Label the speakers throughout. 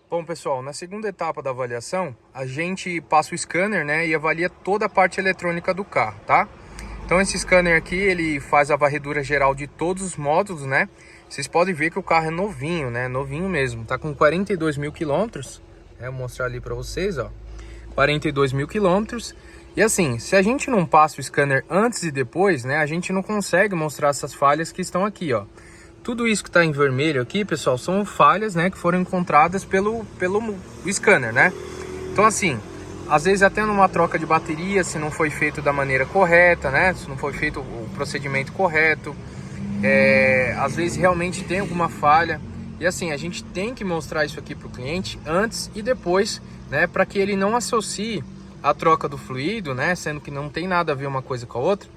Speaker 1: Bom, pessoal, na segunda etapa da avaliação, a gente passa o scanner, né, e avalia toda a parte eletrônica do carro, tá? Então esse scanner aqui, ele faz a varredura geral de todos os módulos, né? Vocês podem ver que o carro é novinho, né? Novinho mesmo, tá com 42 mil quilômetros. Vou mostrar ali para vocês, ó. 42 mil quilômetros. E assim, se a gente não passa o scanner antes e depois, né, a gente não consegue mostrar essas falhas que estão aqui, ó. Tudo isso que está em vermelho aqui, pessoal, são falhas, né, que foram encontradas pelo scanner, né? Então, assim, às vezes até numa troca de bateria, se não foi feito da maneira correta, né? Se não foi feito o procedimento correto, às vezes realmente tem alguma falha. E assim, a gente tem que mostrar isso aqui para o cliente antes e depois, né? Para que ele não associe a troca do fluido, né? Sendo que não tem nada a ver uma coisa com a outra,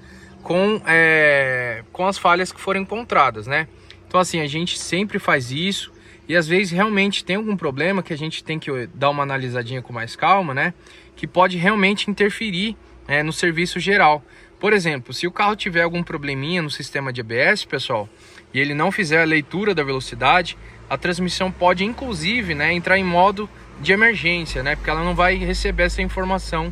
Speaker 1: com as falhas que foram encontradas, né? Então assim, a gente sempre faz isso e às vezes realmente tem algum problema que a gente tem que dar uma analisadinha com mais calma, né? Que pode realmente interferir no serviço geral. Por exemplo, se o carro tiver algum probleminha no sistema de ABS, pessoal, e ele não fizer a leitura da velocidade, a transmissão pode inclusive, né, entrar em modo de emergência, né? Porque ela não vai receber essa informação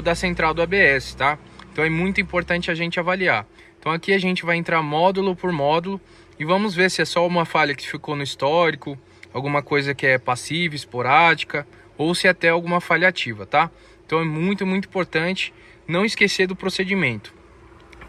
Speaker 1: da central do ABS, tá? Então é muito importante a gente avaliar. Então aqui a gente vai entrar módulo por módulo e vamos ver se é só uma falha que ficou no histórico, alguma coisa que é passiva, esporádica, ou se é até alguma falha ativa, tá? Então é muito importante não esquecer do procedimento.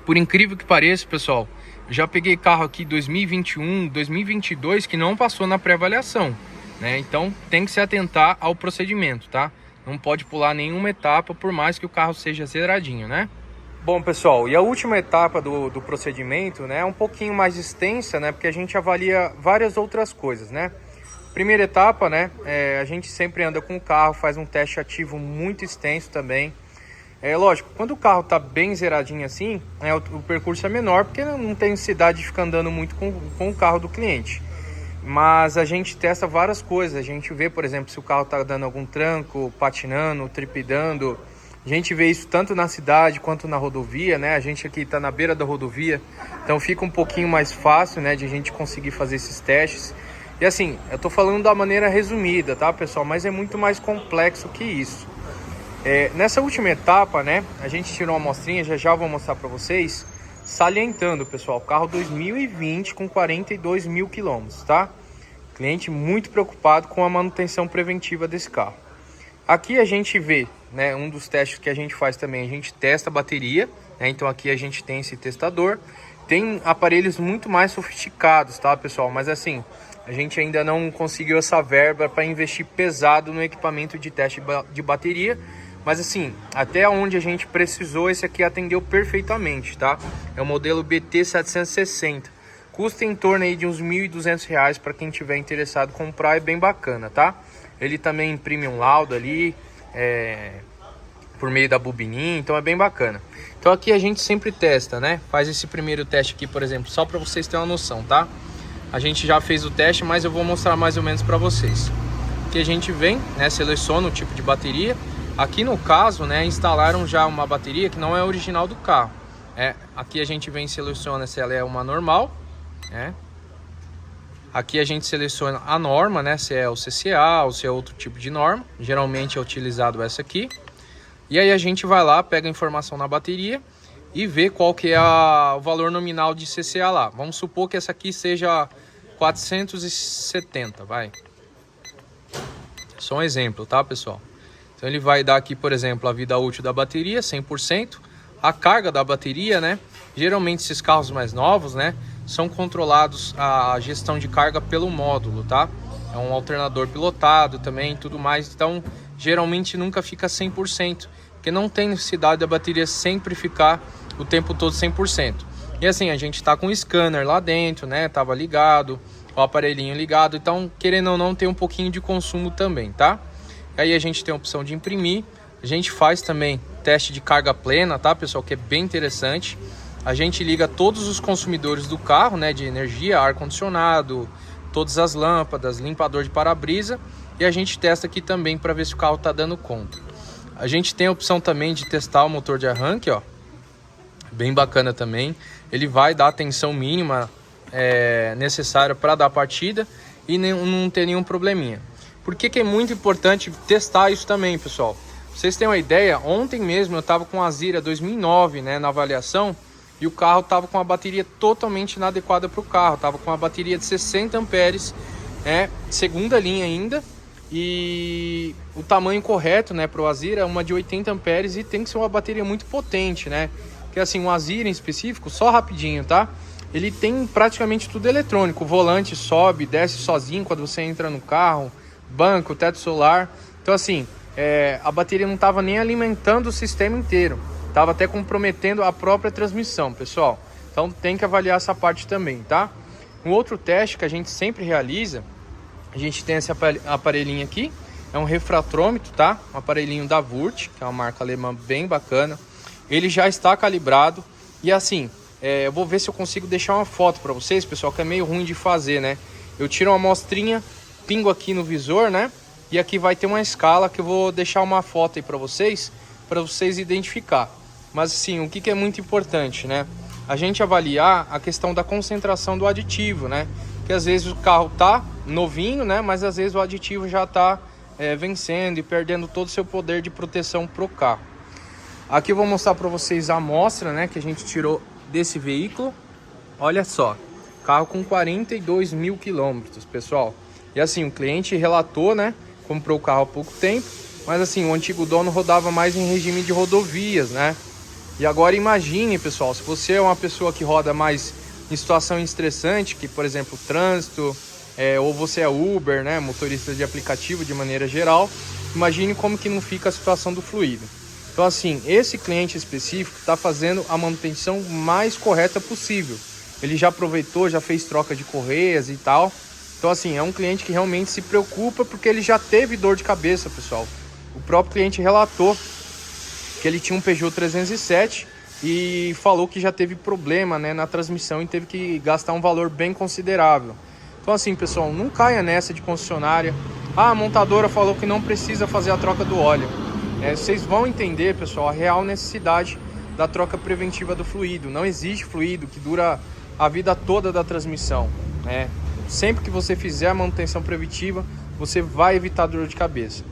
Speaker 1: Por incrível que pareça, pessoal, já peguei carro aqui 2021, 2022 que não passou na pré-avaliação, né? Então tem que se atentar ao procedimento, tá? Não pode pular nenhuma etapa, por mais que o carro seja zeradinho, né? Bom, pessoal, e a última etapa do procedimento, né, é um pouquinho mais extensa, né, porque a gente avalia várias outras coisas, né? Primeira etapa, né, a gente sempre anda com o carro, faz um teste ativo muito extenso também. Lógico, quando o carro tá bem zeradinho assim, o percurso é menor, porque não tem necessidade de ficar andando muito com o carro do cliente. Mas a gente testa várias coisas, a gente vê, por exemplo, se o carro tá dando algum tranco, patinando, tripidando. A gente vê isso tanto na cidade quanto na rodovia, né? A gente aqui está na beira da rodovia, então fica um pouquinho mais fácil, né, de a gente conseguir fazer esses testes. E assim, eu tô falando da maneira resumida, tá, pessoal? Mas é muito mais complexo que isso. Nessa última etapa, né, a gente tirou uma amostrinha, já vou mostrar para vocês, salientando, pessoal, carro 2020 com 42 mil quilômetros, tá? Cliente muito preocupado com a manutenção preventiva desse carro. Aqui a gente vê, né, um dos testes que a gente faz também, a gente testa a bateria, né, então aqui a gente tem esse testador. Tem aparelhos muito mais sofisticados, tá, pessoal? Mas assim, a gente ainda não conseguiu essa verba para investir pesado no equipamento de teste de bateria. Mas assim, até onde a gente precisou, esse aqui atendeu perfeitamente, tá? É o modelo BT760. Custa em torno aí de uns R$ 1.200 para quem tiver interessado em comprar, é bem bacana, tá? Ele também imprime um laudo ali, por meio da bobininha, então é bem bacana. Então aqui a gente sempre testa, né? Faz esse primeiro teste aqui, por exemplo, só para vocês terem uma noção, tá? A gente já fez o teste, mas eu vou mostrar mais ou menos para vocês. Aqui a gente vem, né? Seleciona o tipo de bateria. Aqui no caso, né? Instalaram já uma bateria que não é original do carro. Aqui a gente vem e seleciona se ela é uma normal, né? Aqui a gente seleciona a norma, né? Se é o CCA ou se é outro tipo de norma. Geralmente é utilizado essa aqui. E aí a gente vai lá, pega a informação na bateria e vê qual que é o valor nominal de CCA lá. Vamos supor que essa aqui seja 470, vai. Só um exemplo, tá, pessoal? Então ele vai dar aqui, por exemplo, a vida útil da bateria, 100%. A carga da bateria, né? Geralmente esses carros mais novos, né, são controlados a gestão de carga pelo módulo, tá? É um alternador pilotado também, tudo mais. Então, geralmente nunca fica 100%, porque não tem necessidade da bateria sempre ficar o tempo todo 100%. E assim, a gente tá com o scanner lá dentro, né? Tava ligado, o aparelhinho ligado, então, querendo ou não, tem um pouquinho de consumo também, tá? Aí a gente tem a opção de imprimir. A gente faz também teste de carga plena, tá, pessoal? Que é bem interessante. A gente liga todos os consumidores do carro, né, de energia, ar-condicionado, todas as lâmpadas, limpador de para-brisa, e a gente testa aqui também para ver se o carro está dando conta. A gente tem a opção também de testar o motor de arranque, ó, bem bacana também. Ele vai dar a tensão mínima necessária para dar a partida e não ter nenhum probleminha. Por que que é muito importante testar isso também, pessoal? Pra vocês terem uma ideia, ontem mesmo eu tava com a Azira 2009, né, na avaliação, e o carro tava com a bateria totalmente inadequada para o carro. Tava com uma bateria de 60 amperes, segunda linha ainda, e o tamanho correto, né, para o Azira é uma de 80 amperes e tem que ser uma bateria muito potente, né? Que assim, um Azira em específico, só rapidinho, tá? Ele tem praticamente tudo eletrônico. O volante sobe, desce sozinho quando você entra no carro, banco, teto solar. Então assim, a bateria não estava nem alimentando o sistema inteiro, estava até comprometendo a própria transmissão, pessoal. Então tem que avaliar essa parte também, tá? Um outro teste que a gente sempre realiza, a gente tem esse aparelhinho aqui, é um refratômetro, tá? Um aparelhinho da Wurth, que é uma marca alemã bem bacana. Ele já está calibrado e assim, eu vou ver se eu consigo deixar uma foto para vocês, pessoal, que é meio ruim de fazer, né? Eu tiro uma amostrinha, pingo aqui no visor, né? E aqui vai ter uma escala que eu vou deixar uma foto aí para vocês identificar. Mas assim, o que é muito importante, né? A gente avaliar a questão da concentração do aditivo, né? Que às vezes o carro tá novinho, né? Mas às vezes o aditivo já tá vencendo e perdendo todo o seu poder de proteção pro carro. Aqui eu vou mostrar para vocês a amostra, né? Que a gente tirou desse veículo. Olha só, carro com 42 mil quilômetros, pessoal. E assim, o cliente relatou, né? Comprou o carro há pouco tempo, mas assim, o antigo dono rodava mais em regime de rodovias, né? E agora imagine, pessoal, se você é uma pessoa que roda mais em situação estressante, que por exemplo, trânsito, ou você é Uber, né? Motorista de aplicativo de maneira geral, imagine como que não fica a situação do fluido. Então assim, esse cliente específico está fazendo a manutenção mais correta possível. Ele já aproveitou, já fez troca de correias e tal. Então assim, é um cliente que realmente se preocupa porque ele já teve dor de cabeça, pessoal. O próprio cliente relatou que ele tinha um Peugeot 307 e falou que já teve problema, né, na transmissão e teve que gastar um valor bem considerável. Então assim, pessoal, não caia nessa de concessionária. Ah, a montadora falou que não precisa fazer a troca do óleo. Vocês vão entender, pessoal, a real necessidade da troca preventiva do fluido. Não existe fluido que dura a vida toda da transmissão, né? Sempre que você fizer a manutenção preventiva, você vai evitar dor de cabeça.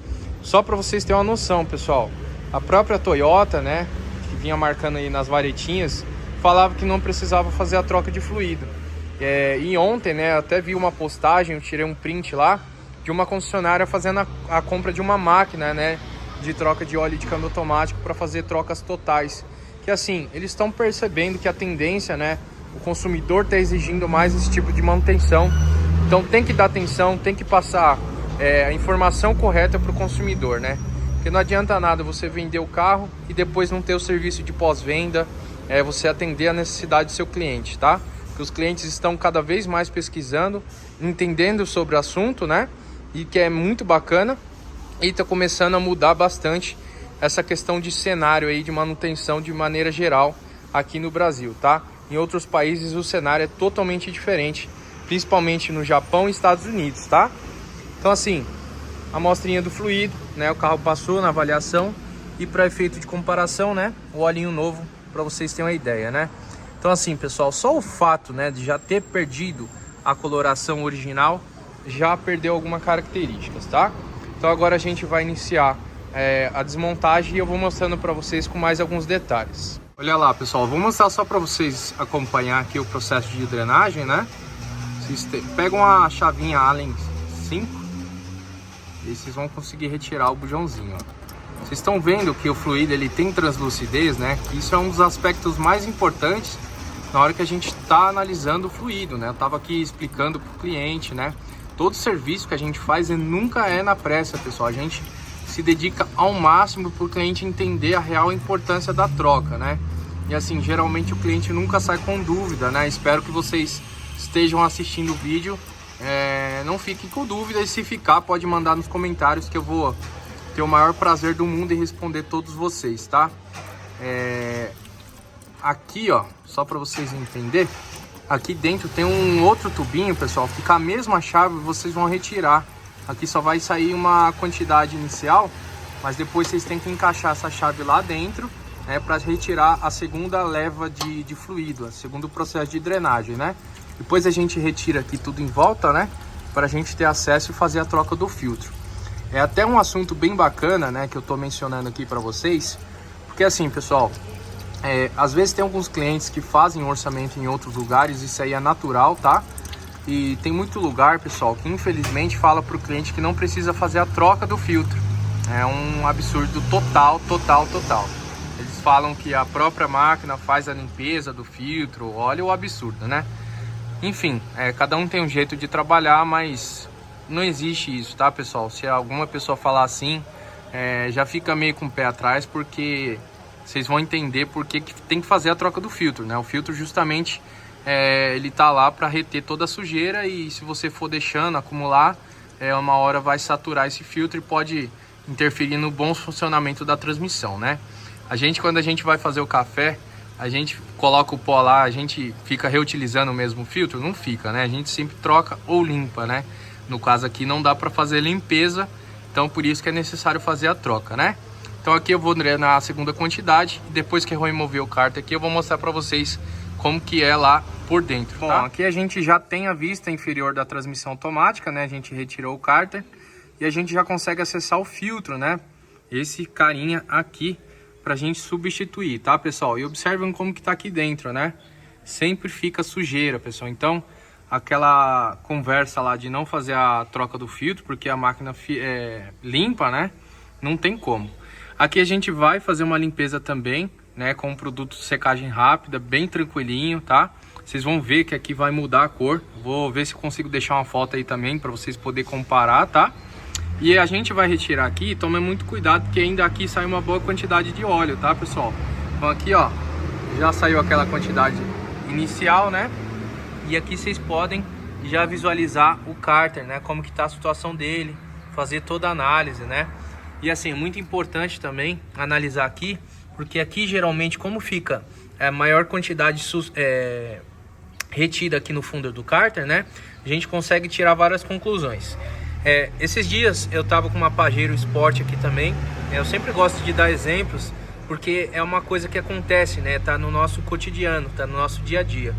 Speaker 1: Só para vocês terem uma noção, pessoal, a própria Toyota, né, que vinha marcando aí nas varetinhas, falava que não precisava fazer a troca de fluido. E ontem, né, eu até vi uma postagem, eu tirei um print lá, de uma concessionária fazendo a compra de uma máquina, né, de troca de óleo de câmbio automático para fazer trocas totais. Que assim, eles estão percebendo que a tendência, né, o consumidor está exigindo mais esse tipo de manutenção. Então tem que dar atenção, tem que passar a informação correta para o consumidor, né? Porque não adianta nada você vender o carro e depois não ter o serviço de pós-venda, você atender a necessidade do seu cliente, tá? Porque os clientes estão cada vez mais pesquisando, entendendo sobre o assunto, né? E que é muito bacana e está começando a mudar bastante essa questão de cenário aí de manutenção de maneira geral aqui no Brasil, tá? Em outros países o cenário é totalmente diferente, principalmente no Japão e Estados Unidos, tá? Então assim, a amostrinha do fluido, né? O carro passou na avaliação e para efeito de comparação, né? O olhinho novo, para vocês terem uma ideia, né? Então assim, pessoal, só o fato, né, de já ter perdido a coloração original já perdeu algumas características, tá? Então agora a gente vai iniciar a desmontagem e eu vou mostrando para vocês com mais alguns detalhes. Olha lá, pessoal, vou mostrar só para vocês acompanhar aqui o processo de drenagem, né? Vocês pegam a chavinha Allen 5 e vocês vão conseguir retirar o bujãozinho, ó. Vocês estão vendo que o fluido ele tem translucidez, né? Isso é um dos aspectos mais importantes na hora que a gente está analisando o fluido, né? Eu estava aqui explicando para o cliente, né? Todo serviço que a gente faz nunca é na pressa, pessoal. A gente se dedica ao máximo para o cliente entender a real importância da troca, né? E assim, geralmente o cliente nunca sai com dúvida, né? Espero que vocês estejam assistindo o vídeo, não fiquem com dúvida, e se ficar pode mandar nos comentários que eu vou ter o maior prazer do mundo em responder todos vocês, tá? Aqui, ó, só para vocês entenderem, aqui dentro tem um outro tubinho, pessoal, que com a mesma chave vocês vão retirar. Aqui só vai sair uma quantidade inicial, mas depois vocês têm que encaixar essa chave lá dentro, né, para retirar a segunda leva de fluido, o segundo processo de drenagem, né? Depois a gente retira aqui tudo em volta, né? para a gente ter acesso e fazer a troca do filtro. É até um assunto bem bacana, né, que eu tô mencionando aqui para vocês, porque assim, pessoal, às vezes tem alguns clientes que fazem orçamento em outros lugares, isso aí é natural, tá? E tem muito lugar, pessoal, que infelizmente fala para o cliente que não precisa fazer a troca do filtro. É um absurdo total. Eles falam que a própria máquina faz a limpeza do filtro. Olha o absurdo, né? Enfim, cada um tem um jeito de trabalhar, mas não existe isso, tá, pessoal? Se alguma pessoa falar assim, já fica meio com o pé atrás, porque vocês vão entender por que tem que fazer a troca do filtro, né? O filtro justamente ele tá lá para reter toda a sujeira, e se você for deixando acumular, uma hora vai saturar esse filtro e pode interferir no bom funcionamento da transmissão, né? Quando a gente vai fazer o café, a gente coloca o pó lá, a gente fica reutilizando o mesmo filtro? Não fica, né? A gente sempre troca ou limpa, né? No caso aqui não dá para fazer limpeza, então por isso que é necessário fazer a troca, né? Então aqui eu vou na segunda quantidade, e depois que eu remover o cárter aqui, eu vou mostrar para vocês como que é lá por dentro, tá? Bom, aqui a gente já tem a vista inferior da transmissão automática, né? A gente retirou o cárter e a gente já consegue acessar o filtro, né? Esse carinha aqui pra gente substituir, tá, pessoal? E observem como que tá aqui dentro, né? Sempre fica sujeira, pessoal. Então, aquela conversa lá de não fazer a troca do filtro, porque a máquina limpa, né? Não tem como. Aqui a gente vai fazer uma limpeza também, né, com um produto de secagem rápida, bem tranquilinho, tá? Vocês vão ver que aqui vai mudar a cor. Vou ver se eu consigo deixar uma foto aí também para vocês poderem comparar, tá? E a gente vai retirar aqui, tome muito cuidado, porque ainda aqui sai uma boa quantidade de óleo, tá, pessoal? Então aqui, ó, já saiu aquela quantidade inicial, né? E aqui vocês podem já visualizar o cárter, né? Como que tá a situação dele, fazer toda a análise, né? E assim, muito importante também analisar aqui, porque aqui geralmente como fica a maior quantidade retida aqui no fundo do cárter, né? A gente consegue tirar várias conclusões. Esses dias eu tava com uma Pajero Sport aqui também. Eu sempre gosto de dar exemplos, porque é uma coisa que acontece, né? Tá no nosso cotidiano, tá no nosso dia a dia.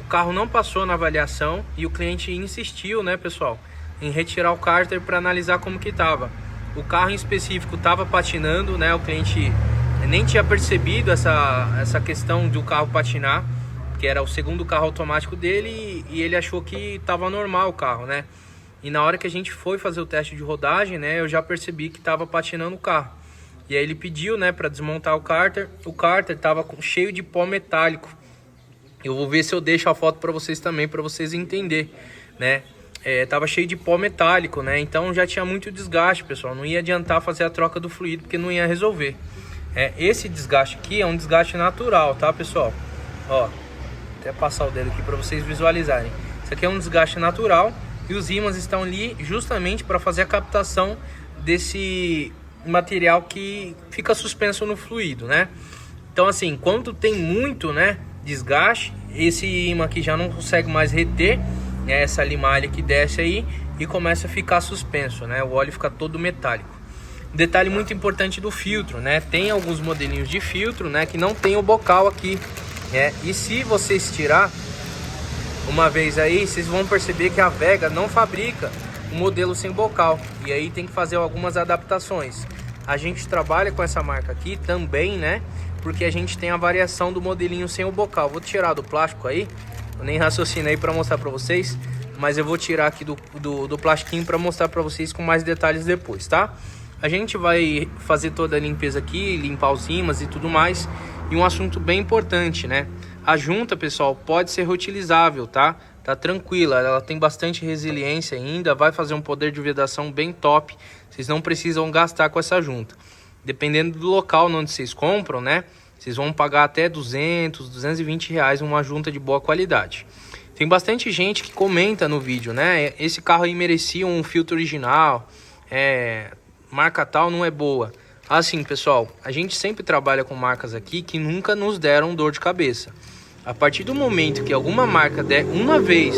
Speaker 1: O carro não passou na avaliação e o cliente insistiu, né, pessoal, em retirar o cárter para analisar como que tava. O carro em específico estava patinando, né? O cliente nem tinha percebido essa questão do carro patinar, que era o segundo carro automático dele, e ele achou que estava normal o carro, né? E na hora que a gente foi fazer o teste de rodagem, né, eu já percebi que estava patinando o carro. E aí ele pediu, né, para desmontar o cárter. O cárter estava cheio de pó metálico. Eu vou ver se eu deixo a foto para vocês também, para vocês entenderem, né? Tava cheio de pó metálico, né? Então já tinha muito desgaste, pessoal. Não ia adiantar fazer a troca do fluido, porque não ia resolver. Esse desgaste aqui é um desgaste natural, tá, pessoal? Ó, até passar o dedo aqui para vocês visualizarem. Isso aqui é um desgaste natural e os ímãs estão ali justamente para fazer a captação desse material que fica suspenso no fluido, né? Então assim, quando tem muito, né, desgaste, esse ímã aqui já não consegue mais reter essa limalha que desce aí e começa a ficar suspenso, né? O óleo fica todo metálico. Detalhe muito importante do filtro, né? Tem alguns modelinhos de filtro, né, que não tem o bocal aqui, né? E se vocês tirar uma vez aí, vocês vão perceber que a Vega não fabrica um modelo sem bocal, e aí tem que fazer algumas adaptações. A gente trabalha com essa marca aqui também, né? Porque a gente tem a variação do modelinho sem o bocal. Vou tirar do plástico aí. Eu nem raciocinei para mostrar para vocês, mas eu vou tirar aqui do plastiquinho para mostrar para vocês com mais detalhes depois, tá? A gente vai fazer toda a limpeza aqui, limpar os ímãs e tudo mais. E um assunto bem importante, né? A junta, pessoal, pode ser reutilizável, tá? Tá tranquila, ela tem bastante resiliência ainda, vai fazer um poder de vedação bem top. Vocês não precisam gastar com essa junta. Dependendo do local onde vocês compram, né? Vocês vão pagar até 200, 220 reais uma junta de boa qualidade. Tem bastante gente que comenta no vídeo, né? Esse carro aí merecia um filtro original, marca tal não é boa. Assim, pessoal, a gente sempre trabalha com marcas aqui que nunca nos deram dor de cabeça. A partir do momento que alguma marca der uma vez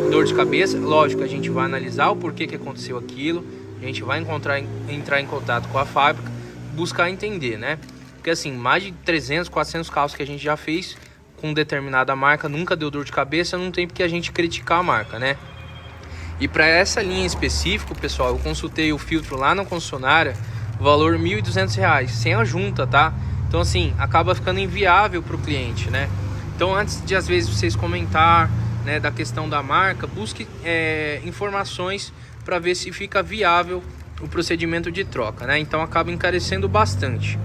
Speaker 1: dor de cabeça, lógico, a gente vai analisar o porquê que aconteceu aquilo, a gente vai entrar em contato com a fábrica, buscar entender, né? Porque assim, mais de 300, 400 carros que a gente já fez com determinada marca, nunca deu dor de cabeça, não tem porque a gente criticar a marca, né? E para essa linha específica, pessoal, eu consultei o filtro lá na concessionária, valor R$ 1.200, sem a junta, tá? Então assim, acaba ficando inviável para o cliente, né? Então antes de às vezes vocês comentar, né, da questão da marca, busque informações para ver se fica viável o procedimento de troca, né? Então acaba encarecendo bastante.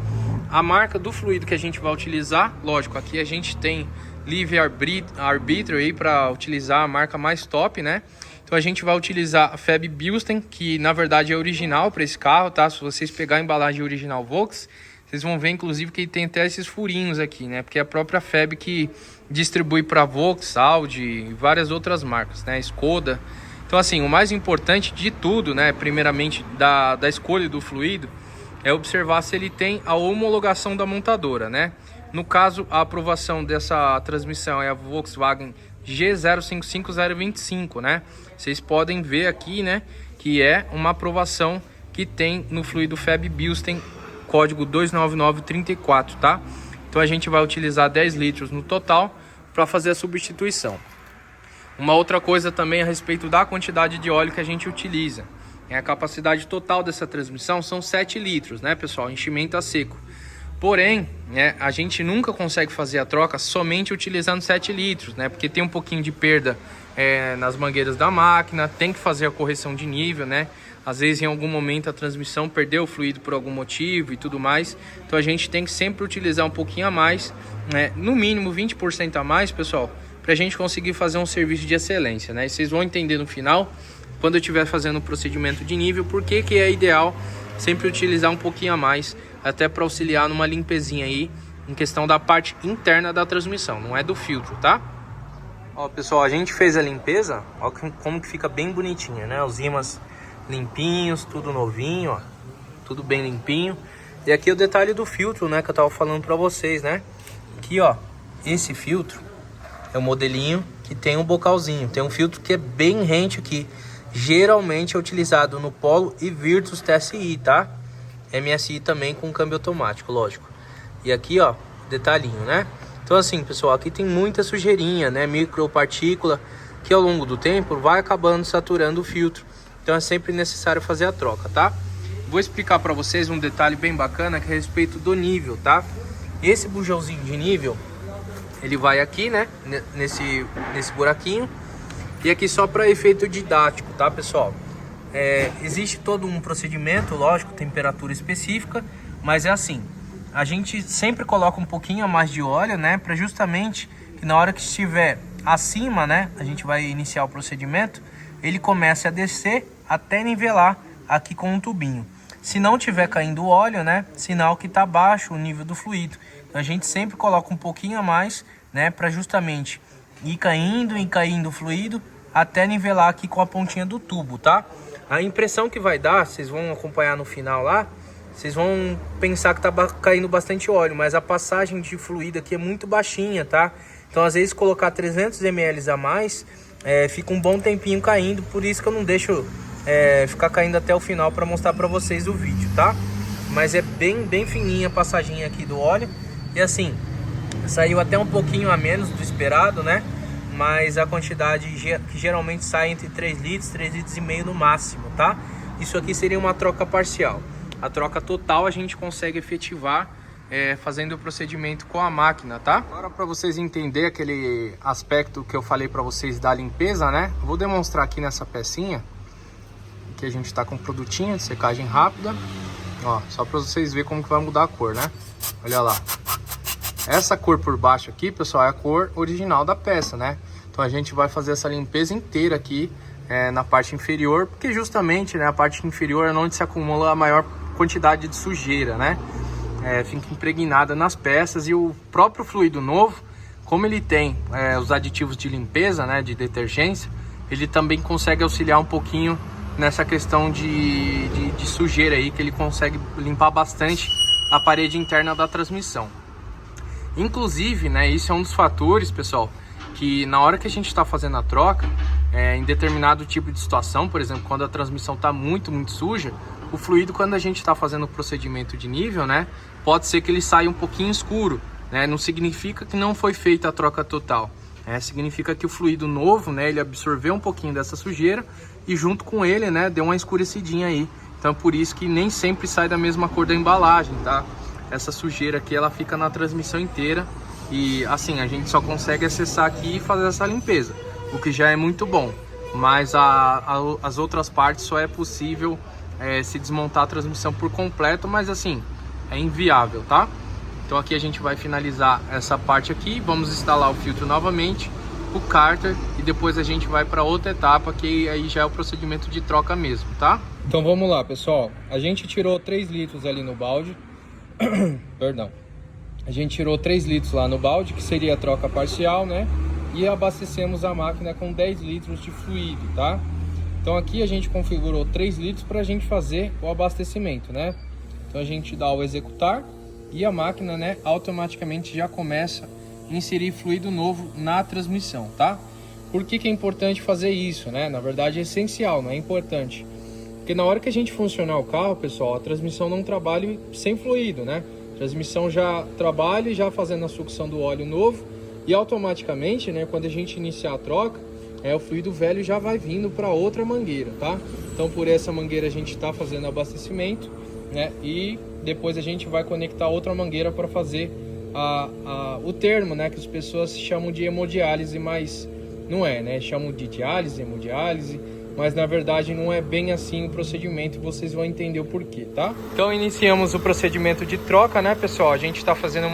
Speaker 1: A marca do fluido que a gente vai utilizar, lógico, aqui a gente tem livre arbítrio aí para utilizar a marca mais top, né? Então a gente vai utilizar a FEB Bilstein, que na verdade é original para esse carro, tá? Se vocês pegar a embalagem original Volks, vocês vão ver inclusive que tem até esses furinhos aqui, né? Porque é a própria FEB que distribui para Volks, Audi e várias outras marcas, né? Skoda. Então assim, o mais importante de tudo, né? Primeiramente da escolha do fluido, é observar se ele tem a homologação da montadora, né? No caso, a aprovação dessa transmissão é a Volkswagen G055025, né? Vocês podem ver aqui, né, que é uma aprovação que tem no fluido FEB Bilstein, código 29934, tá? Então a gente vai utilizar 10 litros no total para fazer a substituição. Uma outra coisa também a respeito da quantidade de óleo que a gente utiliza. A capacidade total dessa transmissão são 7 litros, né, pessoal? Enchimento a seco. Porém, né, a gente nunca consegue fazer a troca somente utilizando 7 litros, né? Porque tem um pouquinho de perda nas mangueiras da máquina, tem que fazer a correção de nível, né? Às vezes em algum momento a transmissão perdeu o fluido por algum motivo e tudo mais. Então a gente tem que sempre utilizar um pouquinho a mais, né? No mínimo 20% a mais, pessoal, para a gente conseguir fazer um serviço de excelência, né? E vocês vão entender no final, quando eu estiver fazendo o procedimento de nível, por que é ideal sempre utilizar um pouquinho a mais, até para auxiliar numa limpezinha aí, em questão da parte interna da transmissão, não é do filtro, tá? Ó, pessoal, a gente fez a limpeza, ó como que fica bem bonitinha, né? Os ímãs limpinhos, tudo novinho, ó, tudo bem limpinho. E aqui o detalhe do filtro, né, que eu tava falando para vocês, né? Aqui, ó, esse filtro é o modelinho que tem um bocalzinho, tem um filtro que é bem rente aqui. Geralmente é utilizado no Polo e Virtus TSI, tá? MSI também com câmbio automático, lógico. E aqui, ó, detalhinho, né? Então assim, pessoal, aqui tem muita sujeirinha, né? Micropartícula, que ao longo do tempo vai acabando saturando o filtro. Então é sempre necessário fazer a troca, tá? Vou explicar para vocês um detalhe bem bacana que é a respeito do nível, tá? Esse bujãozinho de nível, ele vai aqui, né? Nesse buraquinho. E aqui só para efeito didático, tá, pessoal? Existe todo um procedimento, lógico, temperatura específica, mas é assim, a gente sempre coloca um pouquinho a mais de óleo, né, para justamente que na hora que estiver acima, né, a gente vai iniciar o procedimento, ele comece a descer até nivelar aqui com um tubinho. Se não tiver caindo óleo, né, sinal que tá baixo o nível do fluido. Então a gente sempre coloca um pouquinho a mais, né, para justamente ir caindo o fluido até nivelar aqui com a pontinha do tubo, tá? A impressão que vai dar, vocês vão acompanhar no final lá, vocês vão pensar que tá caindo bastante óleo, mas a passagem de fluido aqui é muito baixinha, tá? Então às vezes colocar 300 ml a mais, fica um bom tempinho caindo, por isso que eu não deixo ficar caindo até o final para mostrar para vocês o vídeo, tá? Mas é bem fininha a passagem aqui do óleo, e assim, saiu até um pouquinho a menos do esperado, né? Mas a quantidade que geralmente sai entre 3 litros, 3 litros e meio no máximo, tá? Isso aqui seria uma troca parcial. A troca total a gente consegue efetivar fazendo o procedimento com a máquina, tá? Agora, para vocês entenderem aquele aspecto que eu falei para vocês da limpeza, né? Eu vou demonstrar aqui nessa pecinha que a gente tá com produtinho de secagem rápida. Ó, só para vocês verem como que vai mudar a cor, né? Olha lá. Essa cor por baixo aqui, pessoal, é a cor original da peça, né? Então a gente vai fazer essa limpeza inteira aqui na parte inferior, porque justamente, né, a parte inferior é onde se acumula a maior quantidade de sujeira, né? Fica impregnada nas peças, e o próprio fluido novo, como ele tem os aditivos de limpeza, né, de detergência, ele também consegue auxiliar um pouquinho nessa questão de sujeira aí, que ele consegue limpar bastante a parede interna da transmissão. Inclusive, né, isso é um dos fatores, pessoal, que na hora que a gente está fazendo a troca, em determinado tipo de situação, por exemplo, quando a transmissão está muito suja, o fluido, quando a gente está fazendo o procedimento de nível, né, pode ser que ele saia um pouquinho escuro, né? Não significa que não foi feita a troca total, significa que o fluido novo, né, ele absorveu um pouquinho dessa sujeira e junto com ele, né, deu uma escurecidinha aí. Então por isso que nem sempre sai da mesma cor da embalagem, tá? Essa sujeira aqui, ela fica na transmissão inteira. E assim, a gente só consegue acessar aqui e fazer essa limpeza, o que já é muito bom. Mas as outras partes só é possível se desmontar a transmissão por completo, mas assim, é inviável, tá? Então aqui a gente vai finalizar essa parte aqui, vamos instalar o filtro novamente, o cárter, e depois a gente vai para outra etapa, que aí já é o procedimento de troca mesmo, tá? Então vamos lá, pessoal. A gente tirou 3 litros ali no balde. Perdão. A gente tirou 3 litros lá no balde, que seria a troca parcial, né? E abastecemos a máquina com 10 litros de fluido, tá? Então aqui a gente configurou 3 litros para a gente fazer o abastecimento, né? Então a gente dá o executar e a máquina, né, automaticamente já começa a inserir fluido novo na transmissão, tá? Por que é importante fazer isso, né? Na verdade é essencial, não é importante. Porque na hora que a gente funcionar o carro, pessoal, a transmissão não trabalha sem fluido, né? A transmissão já trabalha já fazendo a sucção do óleo novo e automaticamente, né, quando a gente iniciar a troca, o fluido velho já vai vindo para outra mangueira, tá? Então por essa mangueira a gente está fazendo abastecimento, né? E depois a gente vai conectar outra mangueira para fazer o termo, né, que as pessoas chamam de hemodiálise, mas não é, né? Chamam de diálise, hemodiálise, mas na verdade não é bem assim o procedimento, e vocês vão entender o porquê, tá? Então iniciamos o procedimento de troca, né, pessoal? A gente está fazendo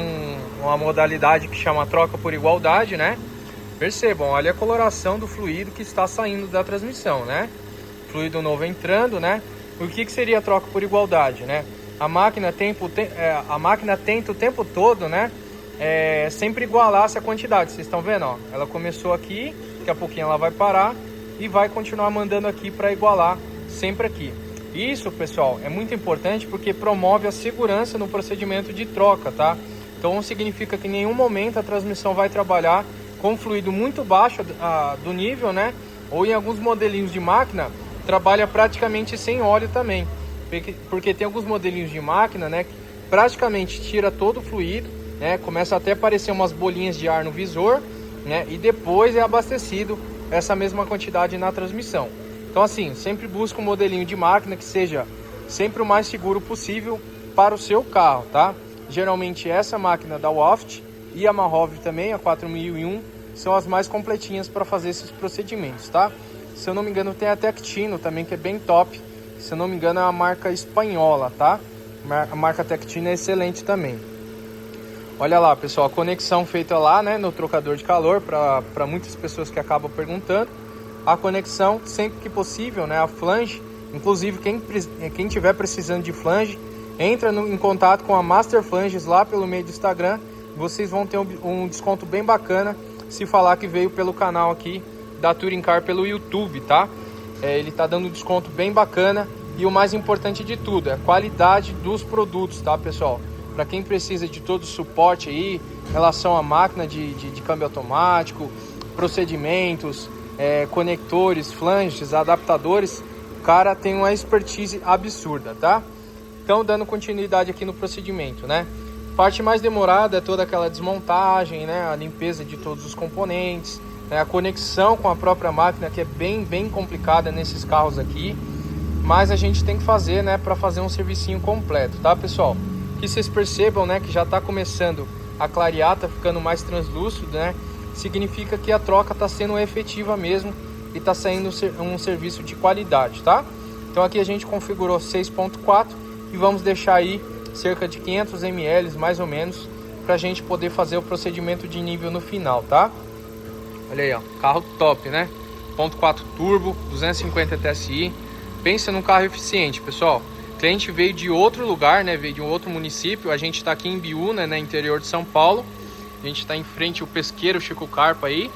Speaker 1: uma modalidade que chama troca por igualdade, né? Percebam, olha a coloração do fluido que está saindo da transmissão, né? Fluido novo entrando, né? O que seria a troca por igualdade, né? A máquina tenta o tempo todo, né? Sempre igualar essa quantidade. Vocês estão vendo, ó? Ela começou aqui, daqui a pouquinho ela vai parar e vai continuar mandando aqui para igualar sempre aqui. Isso, pessoal, é muito importante porque promove a segurança no procedimento de troca, tá? Então significa que em nenhum momento a transmissão vai trabalhar com fluido muito baixo do nível, né? Ou em alguns modelinhos de máquina trabalha praticamente sem óleo também, porque tem alguns modelinhos de máquina, né, que praticamente tira todo o fluido, né? Começa até a aparecer umas bolinhas de ar no visor, né? E depois é abastecido essa mesma quantidade na transmissão. Então assim, sempre busca um modelinho de máquina que seja sempre o mais seguro possível para o seu carro, tá? Geralmente essa máquina da Waft e a Mahov também, a 4001, são as mais completinhas para fazer esses procedimentos, tá? Se eu não me engano tem a Tectino também, que é bem top. Se eu não me engano é uma marca espanhola, tá? A marca Tectino é excelente também. Olha lá, pessoal, a conexão feita lá, né, no trocador de calor, para muitas pessoas que acabam perguntando. A conexão, sempre que possível, né, a flange. Inclusive, quem tiver precisando de flange, entra em contato com a Master Flanges lá pelo meio do Instagram. Vocês vão ter um desconto bem bacana se falar que veio pelo canal aqui da Touring Car pelo YouTube, tá? Ele tá dando um desconto bem bacana. E o mais importante de tudo é a qualidade dos produtos, tá, pessoal? Para quem precisa de todo o suporte aí em relação à máquina de câmbio automático, procedimentos, conectores, flanges, adaptadores, o cara tem uma expertise absurda, tá? Então, dando continuidade aqui no procedimento, né? Parte mais demorada é toda aquela desmontagem, né? A limpeza de todos os componentes, né? A conexão com a própria máquina, que é bem complicada nesses carros aqui, mas a gente tem que fazer, né, para fazer um servicinho completo, tá, pessoal? Que vocês percebam, né, que já está começando a clarear, tá ficando mais translúcido, né? Significa que a troca está sendo efetiva mesmo e está saindo um serviço de qualidade, tá? Então aqui a gente configurou 6.4 e vamos deixar aí cerca de 500 ml mais ou menos para a gente poder fazer o procedimento de nível no final, tá? Olha aí, ó, carro top, né? 1.4 turbo, 250 TSI. Pensa num carro eficiente, pessoal. O cliente veio de outro lugar, né? Veio de um outro município. A gente está aqui em Biúna, né? Interior de São Paulo. A gente está em frente ao pesqueiro Chico Carpa aí,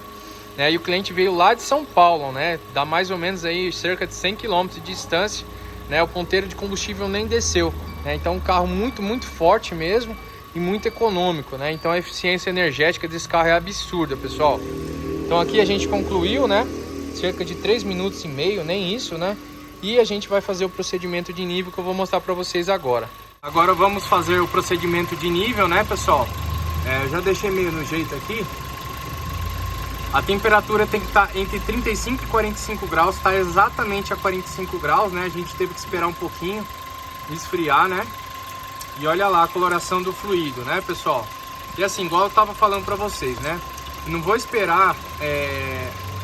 Speaker 1: né? E o cliente veio lá de São Paulo, né? Dá mais ou menos aí cerca de 100 km de distância, né? O ponteiro de combustível nem desceu, né? Então um carro muito forte mesmo e muito econômico, né? Então a eficiência energética desse carro é absurda, pessoal. Então aqui a gente concluiu, né? Cerca de 3 minutos e meio, nem isso, né? E a gente vai fazer o procedimento de nível que eu vou mostrar para vocês agora. Agora vamos fazer o procedimento de nível, né, pessoal? Eu já deixei meio no jeito aqui. A temperatura tem que estar entre 35 e 45 graus, está exatamente a 45 graus, né? A gente teve que esperar um pouquinho, esfriar, né? E olha lá a coloração do fluido, né, pessoal? E assim, igual eu tava falando para vocês, né? Não vou esperar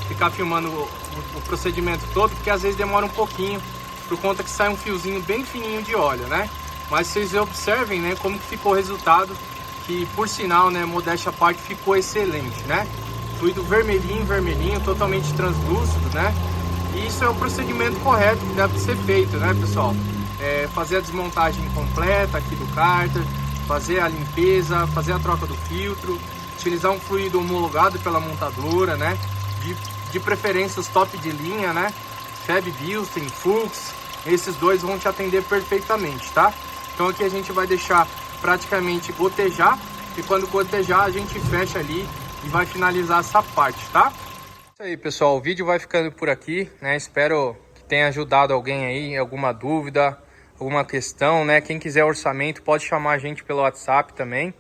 Speaker 1: ficar filmando o procedimento todo, porque às vezes demora um pouquinho, por conta que sai um fiozinho bem fininho de óleo, né? Mas vocês observem, né, como que ficou o resultado, que por sinal, né, modéstia à parte, ficou excelente, né? Fluido vermelhinho, vermelhinho, totalmente translúcido, né? E isso é o procedimento correto que deve ser feito, né, pessoal? Fazer a desmontagem completa aqui do cárter, fazer a limpeza, fazer a troca do filtro, utilizar um fluido homologado pela montadora, né? De preferência os top de linha, né? Feb Bilstein, Fuchs, esses dois vão te atender perfeitamente, tá? Então aqui a gente vai deixar praticamente gotejar, e quando gotejar a gente fecha ali e vai finalizar essa parte, tá? Isso aí, pessoal, o vídeo vai ficando por aqui, né? Espero que tenha ajudado alguém aí, alguma dúvida, alguma questão, né? Quem quiser orçamento pode chamar a gente pelo WhatsApp também.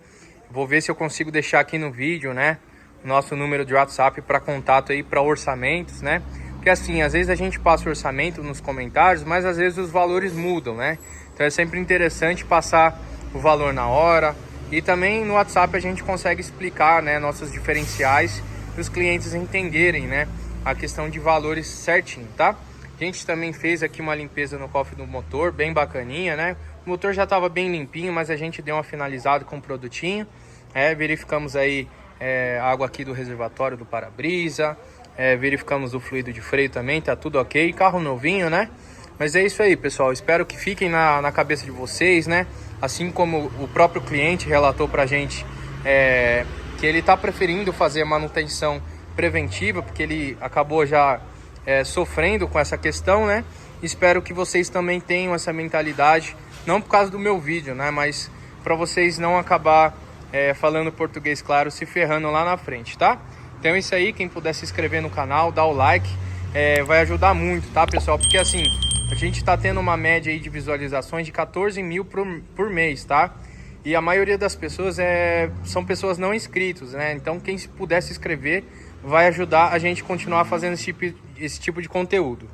Speaker 1: Vou ver se eu consigo deixar aqui no vídeo, né, o nosso número de WhatsApp para contato aí para orçamentos, né? Porque assim, às vezes a gente passa o orçamento nos comentários, mas às vezes os valores mudam, né? Então é sempre interessante passar o valor na hora. E também no WhatsApp a gente consegue explicar, né, nossos diferenciais para os clientes entenderem, né, a questão de valores certinho, tá? A gente também fez aqui uma limpeza no cofre do motor, bem bacaninha, né? O motor já estava bem limpinho, mas a gente deu uma finalizada com o produtinho. Verificamos aí a água aqui do reservatório do para-brisa, verificamos o fluido de freio também, tá tudo ok. Carro novinho, né? Mas é isso aí, pessoal. Espero que fiquem na cabeça de vocês, né? Assim como o próprio cliente relatou pra gente que ele tá preferindo fazer a manutenção preventiva, porque ele acabou já sofrendo com essa questão, né? Espero que vocês também tenham essa mentalidade, não por causa do meu vídeo, né? Mas para vocês não acabar falando português claro, se ferrando lá na frente, tá? Então é isso aí, quem puder se inscrever no canal, dar o like, vai ajudar muito, tá, pessoal? Porque assim, a gente tá tendo uma média aí de visualizações de 14 mil por mês, tá? E a maioria das pessoas são pessoas não inscritos, né? Então quem puder se inscrever vai ajudar a gente a continuar fazendo esse tipo de conteúdo.